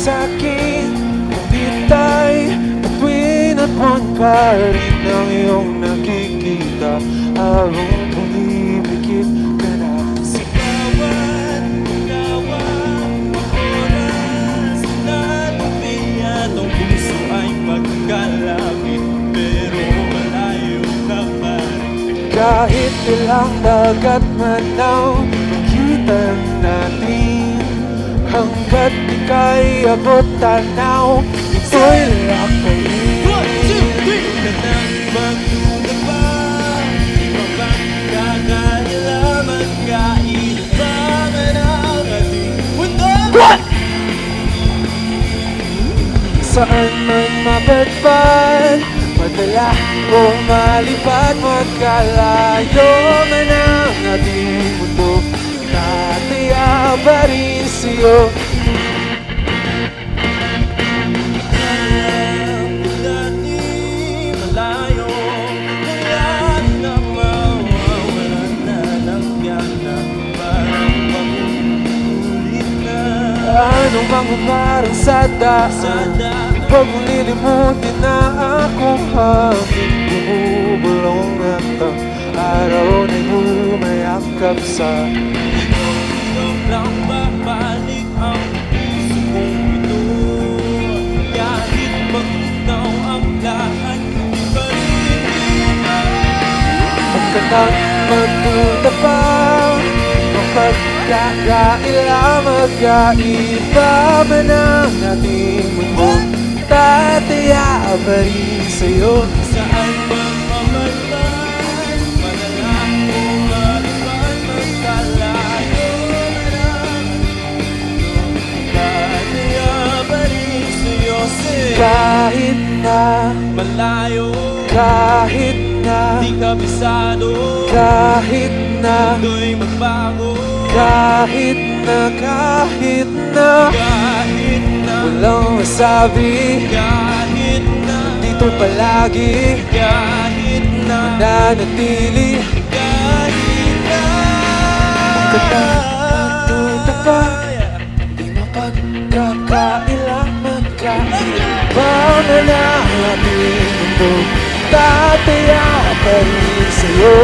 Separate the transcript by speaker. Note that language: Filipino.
Speaker 1: sa'kin, bitay bituin at buwan pa rin ang iyong nakikita. Habang bumibigit ka na
Speaker 2: sa bawat oras na tumiyat ang puso ay magkalapit, pero malayo ka pa rin.
Speaker 1: Kahit ilang dagat man ang magitan natin, hanggat ika'y abot tanaw, ito'y lakayin.
Speaker 2: 1, 2, 3! Ka nang magdudaba, magkakailaman, kailangan ang ating mundo.
Speaker 1: Saan man mapadpad, madala o malipad, magkalayo man ang ating mundo, tataya pa rin sa'yo. Anong mga parang sada, pag ulilimutin na akong hangin, bumubulong at ang araw na'y humayakap sa
Speaker 2: ikaw lang babalik ang puso kong ito. Kahit magtinaw ang lahat, di pa rin ito.
Speaker 1: Pagkatang magduda pa, mapagkakaila, magkaiba man ang ating mundo, tataya pa rin sa'yo.
Speaker 2: Saan man mamalman, madala o maliban, magkalayo man ang tataya pa rin sa'yo.
Speaker 1: Kahit na
Speaker 2: malayo,
Speaker 1: kahit na
Speaker 2: di kabisado,
Speaker 1: kahit na
Speaker 2: mundo'y magbago,
Speaker 1: kahit na
Speaker 2: kahit na
Speaker 1: walang masabi,
Speaker 2: kahit na
Speaker 1: dito palagi
Speaker 2: kahit na
Speaker 1: mananatili.
Speaker 2: kahit na
Speaker 1: Magduda pa, di mapagkakaila, magkaiba na ang ating mundo, tataya pa rin sa'yo.